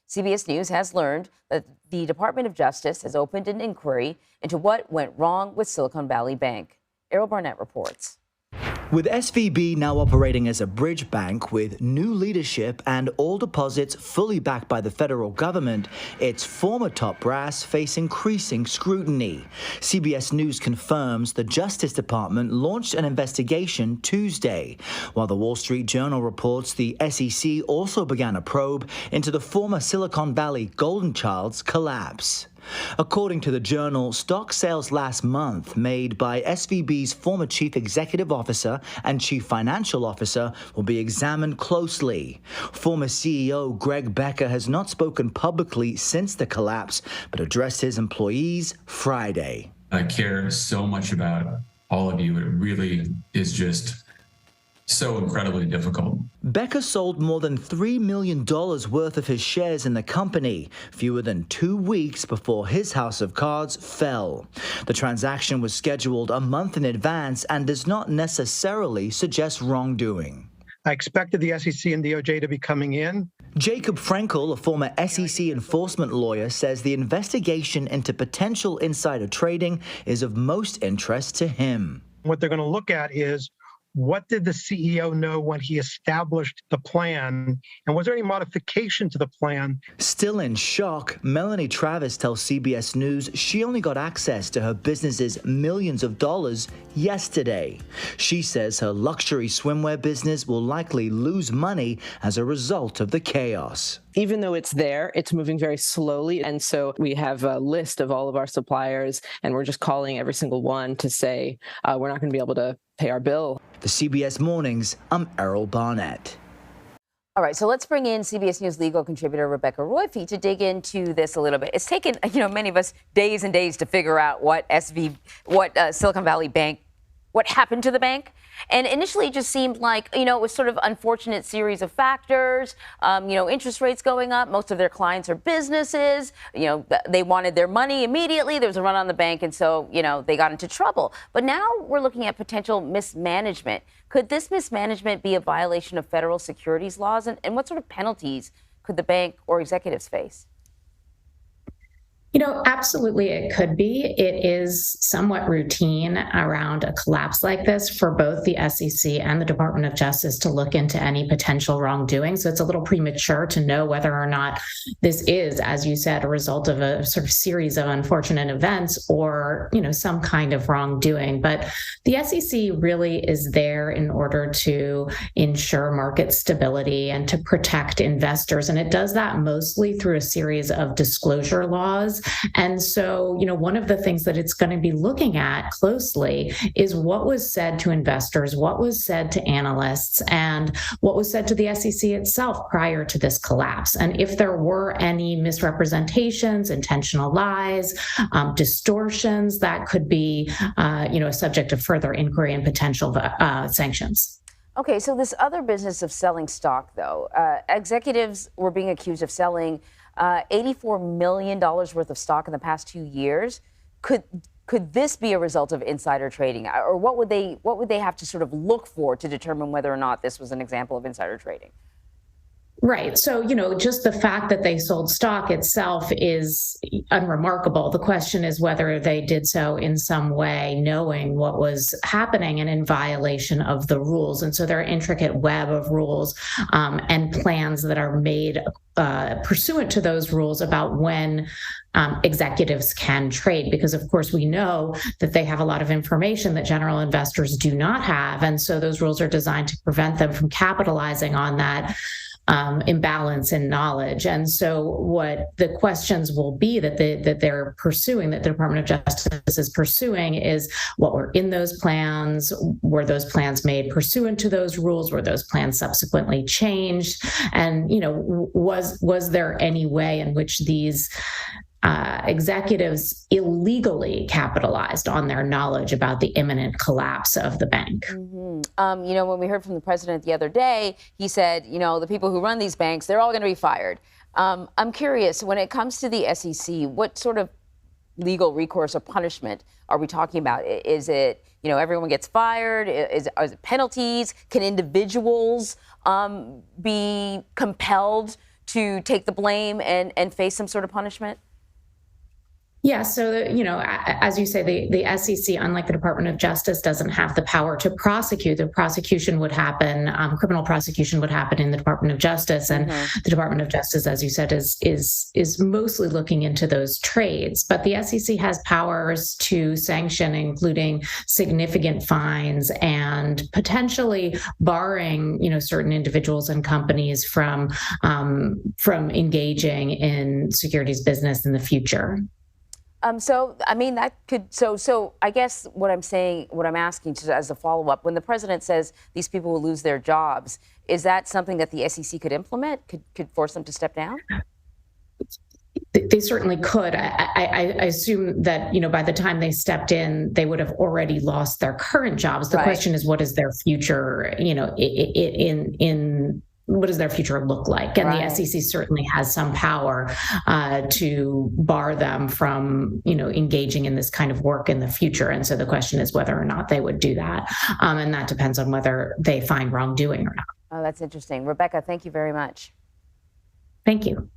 CBS News has learned that the Department of Justice has opened an inquiry into what went wrong with Silicon Valley Bank. Errol Barnett reports. With SVB now operating as a bridge bank with new leadership and all deposits fully backed by the federal government, its former top brass face increasing scrutiny. CBS News confirms the Justice Department launched an investigation Tuesday, while the Wall Street Journal reports the SEC also began a probe into the former Silicon Valley golden child's collapse. According to the Journal, stock sales last month made by SVB's former chief executive officer and chief financial officer will be examined closely. Former CEO Greg Becker has not spoken publicly since the collapse, but addressed his employees Friday. I care so much about all of you. It really is just so incredibly difficult. Becker sold more than $3 million worth of his shares in the company, fewer than 2 weeks before his house of cards fell. The transaction was scheduled a month in advance and does not necessarily suggest wrongdoing. I expected the SEC and DOJ to be coming in. Jacob Frankel, a former SEC enforcement lawyer, says the investigation into potential insider trading is of most interest to him. What they're going to look at is, what did the CEO know when he established the plan? And was there any modification to the plan? Still in shock, Melanie Travis tells CBS News she only got access to her business's millions of dollars yesterday. She says her luxury swimwear business will likely lose money as a result of the chaos. Even though it's there, it's moving very slowly. And so we have a list of all of our suppliers, and we're just calling every single one to say, we're not going to be able to pay our bill. The CBS Mornings, I'm Errol Barnett. All right, so let's bring in CBS News legal contributor Rebecca Roiphe to dig into this a little bit. It's taken, many of us days and days to figure out what Silicon Valley Bank, what happened to the bank. And initially, it just seemed like, it was sort of unfortunate series of factors, interest rates going up. Most of their clients are businesses. They wanted their money immediately. There was a run on the bank. And so, they got into trouble. But now we're looking at potential mismanagement. Could this mismanagement be a violation of federal securities laws? And what sort of penalties could the bank or executives face? Absolutely it could be. It is somewhat routine around a collapse like this for both the SEC and the Department of Justice to look into any potential wrongdoing. So it's a little premature to know whether or not this is, as you said, a result of a sort of series of unfortunate events or, some kind of wrongdoing. But the SEC really is there in order to ensure market stability and to protect investors. And it does that mostly through a series of disclosure laws. And so, one of the things that it's going to be looking at closely is what was said to investors, what was said to analysts, and what was said to the SEC itself prior to this collapse. And if there were any misrepresentations, intentional lies, distortions, that could be, a subject of further inquiry and potential sanctions. Okay, so this other business of selling stock, though, executives were being accused of selling $84 million worth of stock in the past 2 years. Could this be a result of insider trading, or what would they have to sort of look for to determine whether or not this was an example of insider trading? Right. So, just the fact that they sold stock itself is unremarkable. The question is whether they did so in some way knowing what was happening and in violation of the rules. And so there are intricate web of rules and plans that are made pursuant to those rules about when executives can trade, because of course we know that they have a lot of information that general investors do not have. And so those rules are designed to prevent them from capitalizing on that imbalance in knowledge. And so what the questions will be that they're pursuing, that the Department of Justice is pursuing, is what were in those plans. Were those plans made pursuant to those rules? Were those plans subsequently changed? And, was there any way in which these executives illegally capitalized on their knowledge about the imminent collapse of the bank? Mm-hmm. When we heard from the president the other day, he said, the people who run these banks, they're all going to be fired. I'm curious, when it comes to the SEC, what sort of legal recourse or punishment are we talking about? Is it, everyone gets fired? Is it penalties? Can individuals be compelled to take the blame and face some sort of punishment? Yeah, so as you say, the SEC, unlike the Department of Justice, doesn't have the power to prosecute. The prosecution would happen, criminal prosecution would happen in the Department of Justice, and the Department of Justice, as you said, is mostly looking into those trades. But the SEC has powers to sanction, including significant fines and potentially barring, certain individuals and companies from engaging in securities business in the future. So I guess what I'm asking as a follow-up, when the president says these people will lose their jobs, is that something that the SEC could implement, could force them to step down? They certainly could. I assume that, by the time they stepped in, they would have already lost their current jobs. The question is, what is their future, what does their future look like? And the SEC certainly has some power to bar them from, engaging in this kind of work in the future. And so the question is whether or not they would do that. And that depends on whether they find wrongdoing or not. Oh, that's interesting. Rebecca, thank you very much. Thank you.